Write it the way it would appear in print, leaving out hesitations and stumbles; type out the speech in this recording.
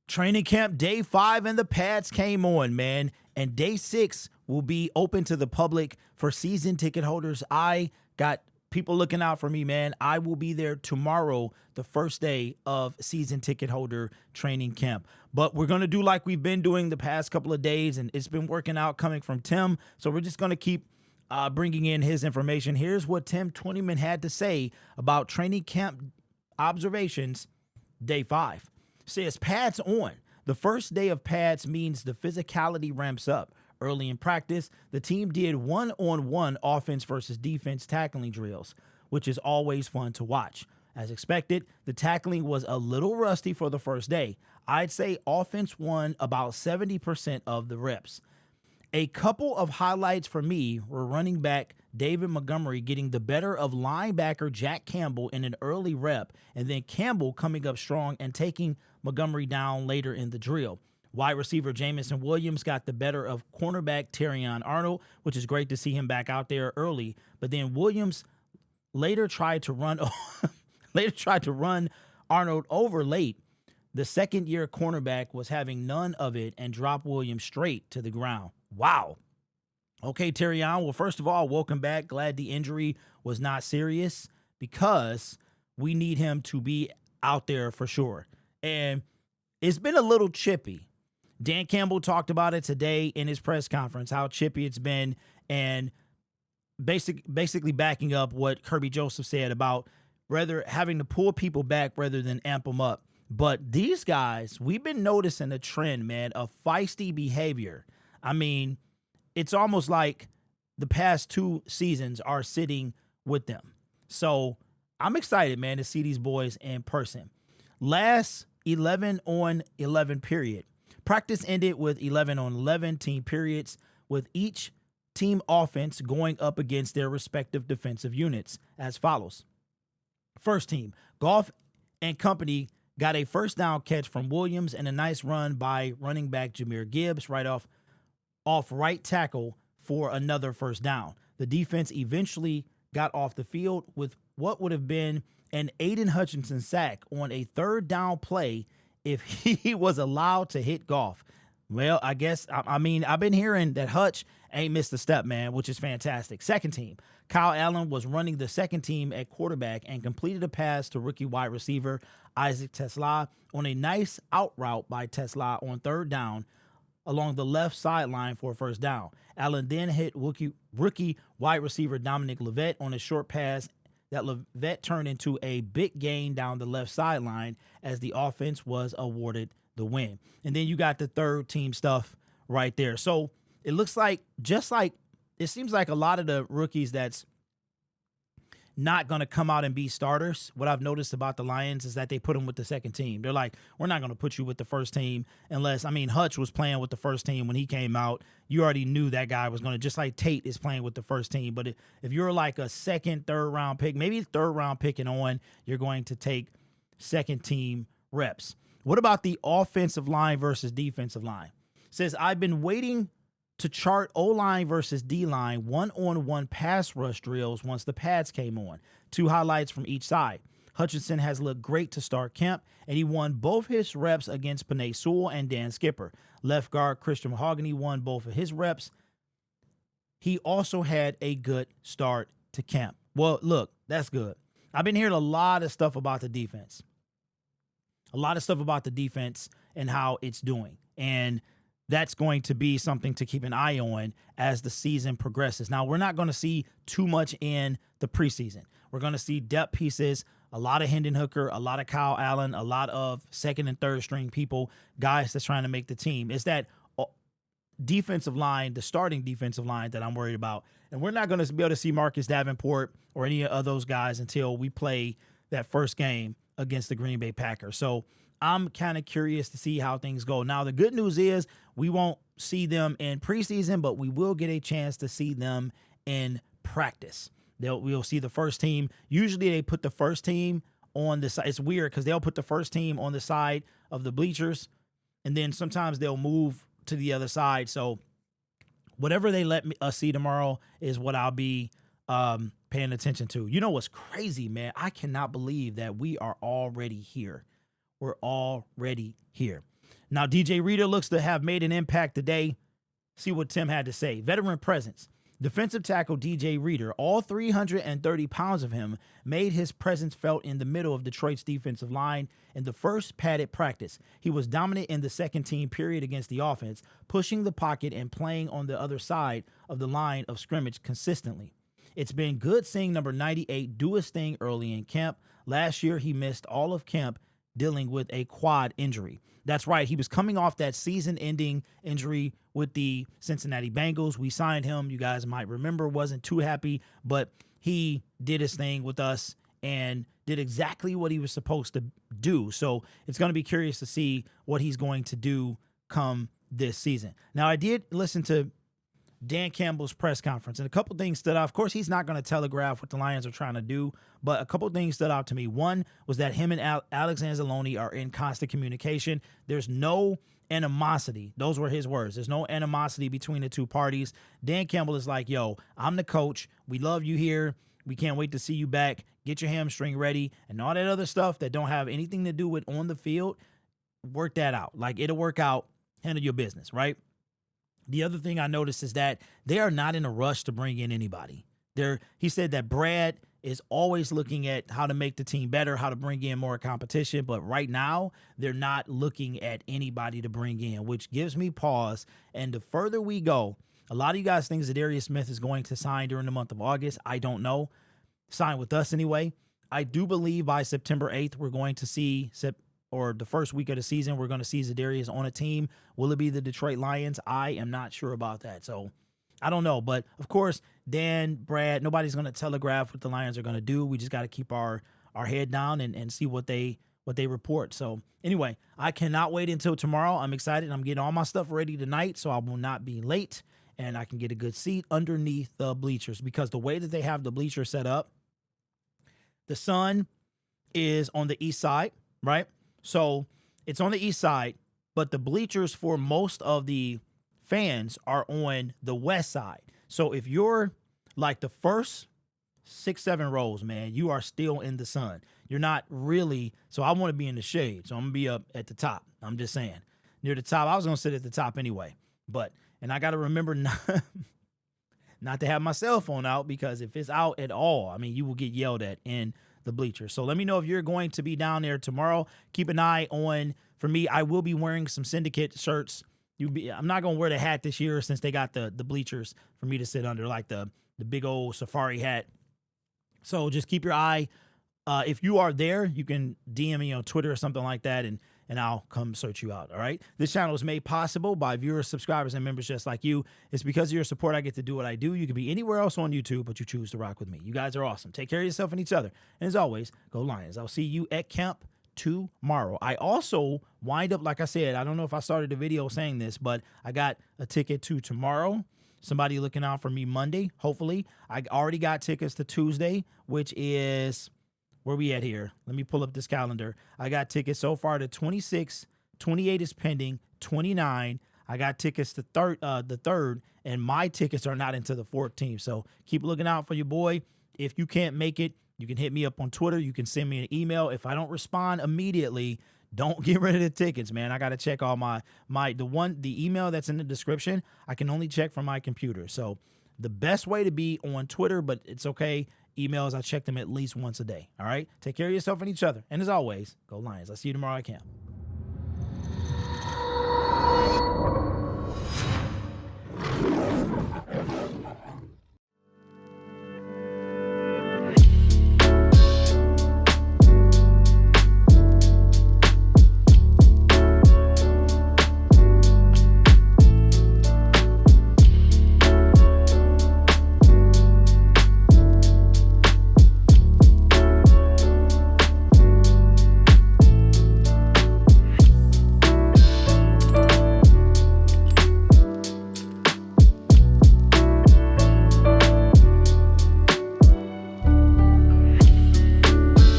Training camp day 5 and the pads came on, man. And day 6 will be open to the public for season ticket holders. I got people looking out for me, man. I will be there tomorrow, the first day of season ticket holder training camp. But we're going to do like we've been doing the past couple of days, and it's been working out coming from Tim. So we're just going to keep bringing in his information. Here's what Tim Twentyman had to say about training camp observations day 5. Says pads on. The first day of pads means the physicality ramps up. Early in practice, the team did one-on-one offense versus defense tackling drills, which is always fun to watch. As expected, the tackling was a little rusty for the first day. I'd say offense won about 70% of the reps. A couple of highlights for me were running back David Montgomery getting the better of linebacker Jack Campbell in an early rep, and then Campbell coming up strong and taking Montgomery down later in the drill. Wide receiver Jamison Williams got the better of cornerback Terrion Arnold, which is great to see him back out there early. But then Williams later tried to run Arnold over late. The second-year cornerback was having none of it and dropped Williams straight to the ground. Wow. Okay, Terrion. Well, first of all, welcome back. Glad the injury was not serious because we need him to be out there for sure. And it's been a little chippy. Dan Campbell talked about it today in his press conference, how chippy it's been, and basically backing up what Kirby Joseph said about rather having to pull people back rather than amp them up. But these guys, we've been noticing a trend, man, of feisty behavior. I mean, it's almost like the past 2 seasons are sitting with them. So I'm excited, man, to see these boys in person. Last 11-on-11 period. Practice ended with 11-on-11 team periods, with each team offense going up against their respective defensive units as follows. First team, Goff and company got a first down catch from Williams and a nice run by running back Jahmyr Gibbs right off right tackle for another first down. The defense eventually got off the field with what would have been an Aiden Hutchinson sack on a third down play if he was allowed to hit Goff. Well, I guess, I've been hearing that Hutch ain't missed a step, man, which is fantastic. Second team, Kyle Allen was running the second team at quarterback and completed a pass to rookie wide receiver Isaac Tesla on a nice out route by Tesla on third down along the left sideline for a first down. Allen then hit rookie wide receiver Dominic Levitt on a short pass that Levitt turned into a big gain down the left sideline as the offense was awarded the win. And then you got the third team stuff right there. So it looks like, it seems like a lot of the rookies that's not going to come out and be starters. What I've noticed about the Lions is that they put them with the second team. They're like, we're not going to put you with the first team unless, Hutch was playing with the first team when he came out. You already knew that guy was going to, just like Tate is playing with the first team. But if you're like a second, third round pick, maybe third round pick and on, you're going to take second team reps. What about the offensive line versus defensive line? It says, I've been waiting to chart O-line versus D-line one-on-one pass rush drills once the pads came on. 2 highlights from each side. Hutchinson has looked great to start camp, and he won both his reps against Penei Sewell and Dan Skipper. Left guard Christian Mahogany won both of his reps. He also had a good start to camp. Well, look, that's good. I've been hearing a lot of stuff about the defense. And how it's doing. And that's going to be something to keep an eye on as the season progresses. Now, we're not going to see too much in the preseason. We're going to see depth pieces, a lot of Hendon Hooker, a lot of Kyle Allen, a lot of second and third string people, guys that's trying to make the team. It's that defensive line, the starting defensive line that I'm worried about. And we're not going to be able to see Marcus Davenport or any of those guys until we play that first game against the Green Bay Packers. So I'm kind of curious to see how things go. Now, the good news is we won't see them in preseason, but we will get a chance to see them in practice. We'll see the first team. Usually they put the first team on the side. It's weird because they'll put the first team on the side of the bleachers, and then sometimes they'll move to the other side. So whatever they let us see tomorrow is what I'll be paying attention to. You know what's crazy, man? I cannot believe that we are already here. We're already here. Now, DJ Reader looks to have made an impact today. See what Tim had to say. Veteran presence. Defensive tackle DJ Reader, all 330 pounds of him, made his presence felt in the middle of Detroit's defensive line in the first padded practice. He was dominant in the second team period against the offense, pushing the pocket and playing on the other side of the line of scrimmage consistently. It's been good seeing number 98 do his thing early in camp. Last year, he missed all of camp dealing with a quad injury. That's right. He was coming off that season-ending injury with the Cincinnati Bengals. We signed him. You guys might remember, wasn't too happy, but he did his thing with us and did exactly what he was supposed to do. So it's going to be curious to see what he's going to do come this season. Now, I did listen to Dan Campbell's press conference, and a couple things stood out. Of course, he's not going to telegraph what the Lions are trying to do, but a couple things stood out to me. One was that him and Alex Anzalone are in constant communication. There's no animosity. Those were his words. There's no animosity between the two parties. Dan Campbell is like, yo, I'm the coach. We love you here. We can't wait to see you back. Get your hamstring ready and all that other stuff that don't have anything to do with on the field. Work that out. Like, it'll work out. Handle your business, right? The other thing I noticed is that they are not in a rush to bring in anybody. He said that Brad is always looking at how to make the team better, how to bring in more competition. But right now, they're not looking at anybody to bring in, which gives me pause. And the further we go, a lot of you guys think Zadarius Smith is going to sign during the month of August. I don't know. Sign with us anyway. I do believe by September 8th, we're going to see or the first week of the season, we're going to see Zadarius on a team. Will it be the Detroit Lions? I am not sure about that. So I don't know. But, of course, Dan, Brad, nobody's going to telegraph what the Lions are going to do. We just got to keep our head down and see what they report. So, anyway, I cannot wait until tomorrow. I'm excited. I'm getting all my stuff ready tonight so I will not be late and I can get a good seat underneath the bleachers because the way that they have the bleachers set up, the sun is on the east side, right? So it's on the east side, but the bleachers for most of the fans are on the west side. So if you're like the first 6-7 rows, man, you are still in the sun. You're not really. So I want to be in the shade. So I'm going to be up at the top. I'm just saying near the top. I was going to sit at the top anyway, and I got to remember not to have my cell phone out because if it's out at all, I mean, you will get yelled at in the bleachers. So let me know if you're going to be down there tomorrow. Keep an eye on, for me, I will be wearing some Syndicate shirts. I'm not going to wear the hat this year since they got the bleachers for me to sit under, like the big old safari hat. So just keep your eye. If you are there, you can DM me on Twitter or something like that, and I'll come search you out, all right? This channel is made possible by viewers, subscribers, and members just like you. It's because of your support I get to do what I do. You could be anywhere else on YouTube, but you choose to rock with me. You guys are awesome. Take care of yourself and each other. And as always, go Lions. I'll see you at camp tomorrow. I also wind up, like I said, I don't know if I started the video saying this, but I got a ticket to tomorrow. Somebody looking out for me Monday, hopefully. I already got tickets to Tuesday, which is... where we at here? Let me pull up this calendar. I got tickets so far to 26, 28 is pending, 29. I got tickets to the third, and my tickets are not until the 14th. So keep looking out for your boy. If you can't make it, you can hit me up on Twitter. You can send me an email. If I don't respond immediately, don't get rid of the tickets, man. I got to check all the email that's in the description. I can only check from my computer. So the best way to be on Twitter, but it's okay. Emails, I check them at least once a day. All right? Take care of yourself and each other. And as always, go Lions. I'll see you tomorrow at camp.